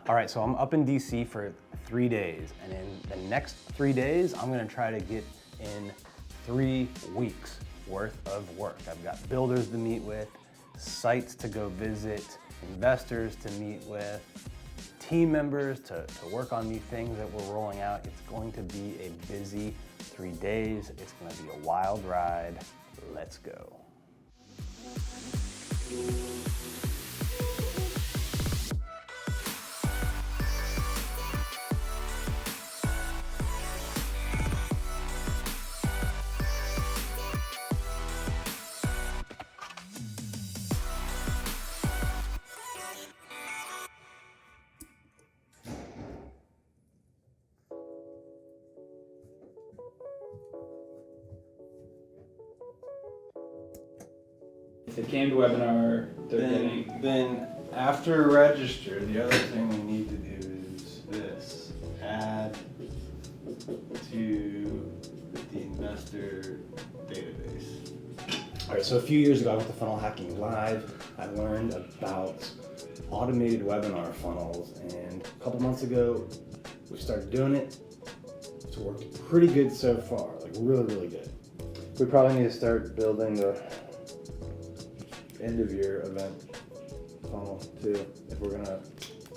All right, so I'm up in DC for 3 days, and in the next 3 days, I'm gonna try to get in 3 weeks worth of work. I've got builders to meet with, sites to go visit, investors to meet with, team members to work on new things that we're rolling out. It's going to be a busy 3 days. It's gonna be a wild ride. Let's go. If they came to webinar, they're getting... Then after register, the other thing we need to do is this, add to the investor database. All right, so a few years ago I went to Funnel Hacking Live. I learned about automated webinar funnels, and a couple months ago we started doing it. It's worked pretty good so far, like really, really good. We probably need to start building the end of year event funnel too, if we're gonna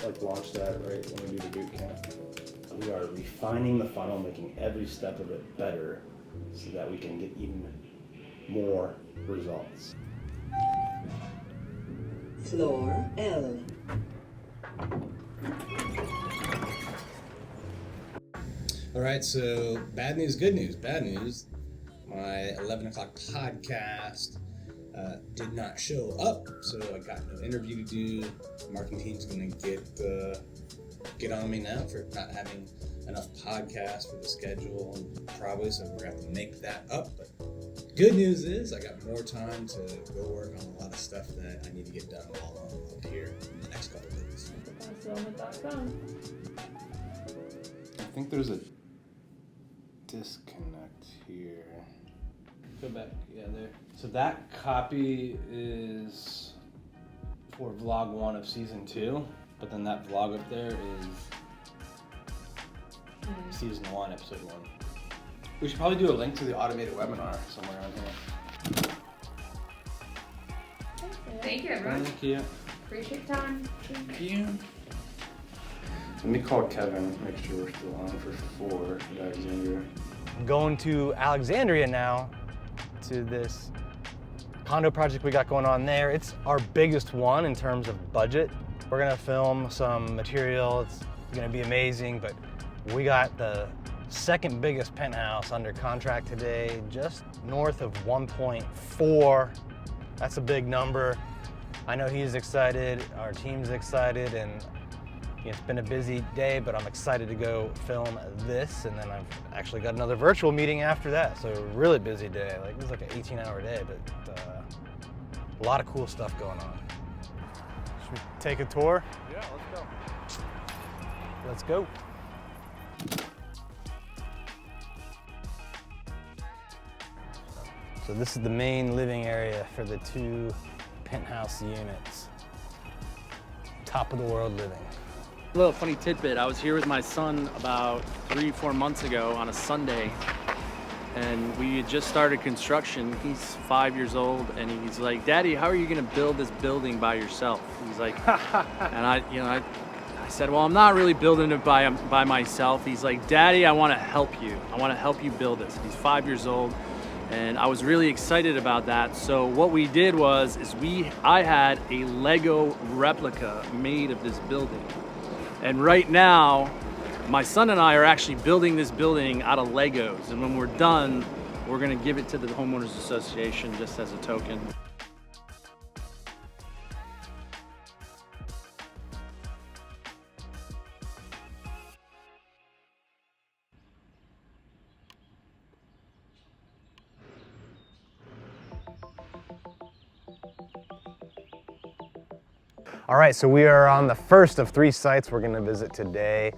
like launch that right when we do the boot camp. We are refining the funnel, making every step of it better so that we can get even more results. Floor L. All right, so bad news, good news. Bad news, my 11 o'clock podcast did not show up, so I got no interview to do. The marketing team's gonna get on me now for not having enough podcasts for the schedule, probably, so we're gonna have to make that up. But good news is I got more time to go work on a lot of stuff that I need to get done while I'm up here in the next couple of days. I think there's a disconnect here. Go back, yeah, there. So that copy is for vlog 1 of season 2, but then that vlog up there is season 1, episode 1. We should probably do a link to the automated webinar somewhere on here. Thank you, everyone. Thank you. Appreciate your time. Thank you. Let me call Kevin, make sure we're still on for 4 at Alexandria. I'm going to Alexandria now to this condo project we got going on there. It's our biggest one in terms of budget. We're gonna film some material. It's gonna be amazing, but we got the second biggest penthouse under contract today, just north of 1.4. That's a big number. I know he's excited, our team's excited, and it's been a busy day, but I'm excited to go film this, and then I've actually got another virtual meeting after that, so a really busy day. Like, this is like an 18-hour day, but a lot of cool stuff going on. Should we take a tour? Yeah, let's go. Let's go. So this is the main living area for the 2 penthouse units. Top of the world living. A little funny tidbit, I was here with my son about 3-4 months ago on a Sunday, and we had just started construction. He's 5 years old, and he's like, "Daddy, how are you gonna build this building by yourself?" He's like, and I said, "Well, I'm not really building it by myself." He's like, "Daddy, I wanna help you. I wanna help you build this." He's 5 years old, and I was really excited about that. So what we did was, I had a Lego replica made of this building. And right now, my son and I are actually building this building out of Legos. And when we're done, we're gonna give it to the Homeowners Association just as a token. All right, so we are on the first of 3 sites we're gonna visit today.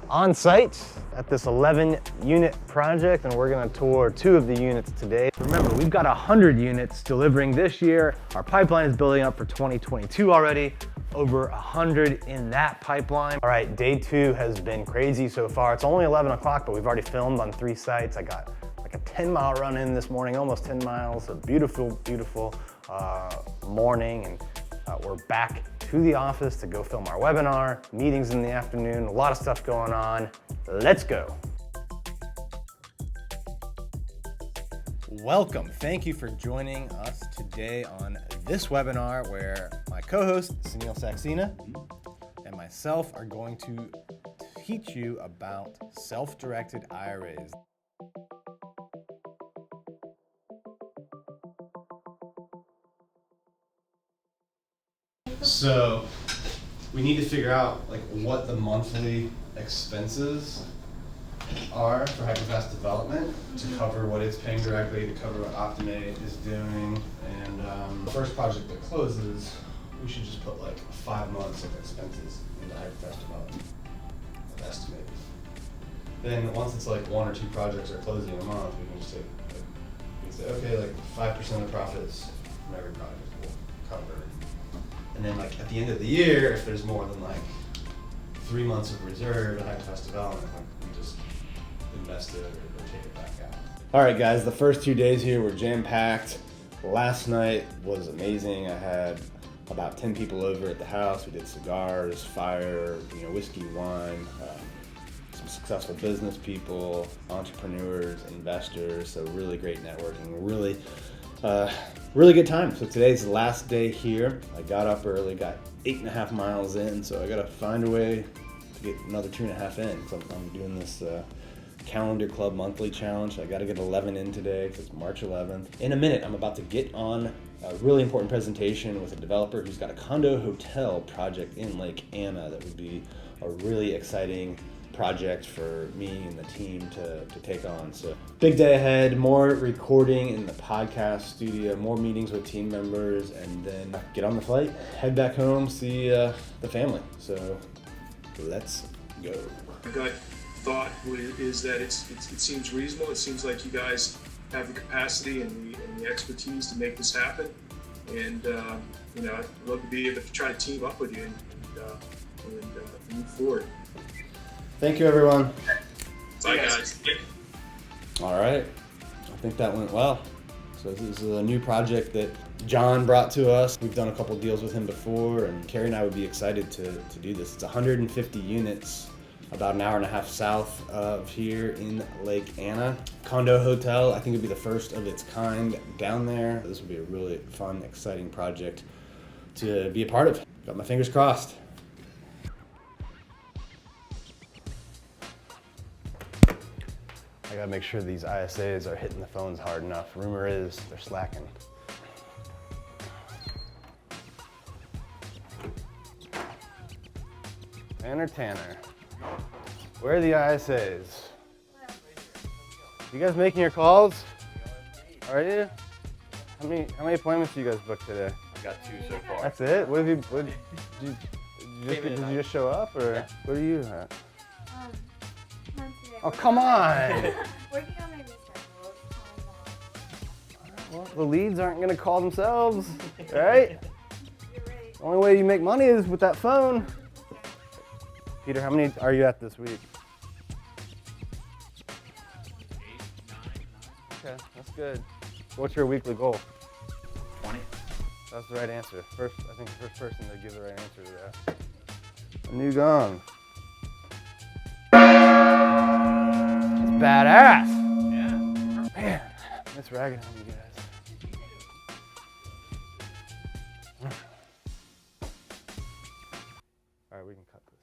On site at this 11-unit project, and we're gonna tour 2 of the units today. Remember, we've got 100 units delivering this year. Our pipeline is building up for 2022 already. over 100 in that pipeline. All right, day 2 has been crazy so far. It's only 11 o'clock, but we've already filmed on 3 sites. I got like a 10-mile run in this morning, almost 10 miles. A beautiful, beautiful morning, and we're back to the office to go film our webinar, meetings in the afternoon, a lot of stuff going on. Let's go. Welcome. Thank you for joining us today on this webinar where my co-host, Sunil Saxena, and myself are going to teach you about self-directed IRAs. So we need to figure out like what the monthly expenses are for hyperfast development to cover what it's paying directly, to cover what Optimate is doing. And the first project that closes, we should just put like 5 months of expenses into hyperfast development, estimated. Then once it's like 1 or 2 projects are closing a month, we can just take, like, we can say, okay, like 5% of profits from every project will cover. And then like at the end of the year, if there's more than like 3 months of reserve in hyperfast development, like we just invest it or take it back out. All right, guys, the first 2 days here were jam-packed. Last night was amazing. I had about 10 people over at the house. We did cigars, fire, whiskey, wine, some successful business people, entrepreneurs, investors. So really great networking. Really good time. So today's the last day here. I got up early, got 8.5 miles in, so I gotta find a way to get another 2.5 in. So I'm doing this Calendar Club monthly challenge. I gotta get 11 in today because it's March 11th. In a minute, I'm about to get on a really important presentation with a developer who's got a condo hotel project in Lake Anna that would be a really exciting project for me and the team to take on. So big day ahead, more recording in the podcast studio, more meetings with team members, and then get on the flight, head back home, see the family. So let's go. My gut thought is that it seems reasonable. It seems like you guys have the capacity and the expertise to make this happen. And I'd love to be able to try to team up with you and move forward. Thank you, everyone. Bye, guys. All right, I think that went well. So this is a new project that John brought to us. We've done a couple deals with him before, and Carrie and I would be excited to do this. It's 150 units, about an hour and a half south of here in Lake Anna. Condo hotel, I think it'd be the first of its kind down there. This would be a really fun, exciting project to be a part of. Got my fingers crossed. I gotta make sure these ISAs are hitting the phones hard enough. Rumor is they're slacking. Tanner, where are the ISAs? You guys making your calls? Are you? How many appointments do you guys book today? I got 2 so far. That's it? Did you just show up, or yeah. What are you at? Oh, come on! Working on my reschedule. Well, the leads aren't gonna call themselves, right? You're right. The only way you make money is with that phone. Peter, how many are you at this week? 8, 9. Okay, that's good. What's your weekly goal? 20. That's the right answer. I think the first person to give the right answer to that. A new gong. It's badass. Yeah. Man, it's ragging on you guys. All right, we can cut this.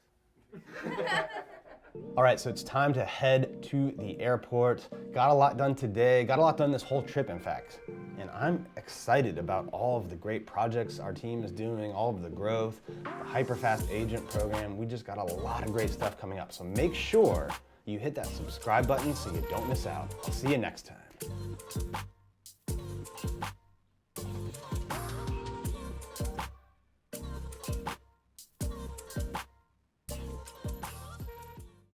All right, so it's time to head to the airport. Got a lot done today, got a lot done this whole trip, in fact. And I'm excited about all of the great projects our team is doing, all of the growth, the Hyperfast Agent program. We just got a lot of great stuff coming up. So make sure you hit that subscribe button so you don't miss out. I'll see you next time.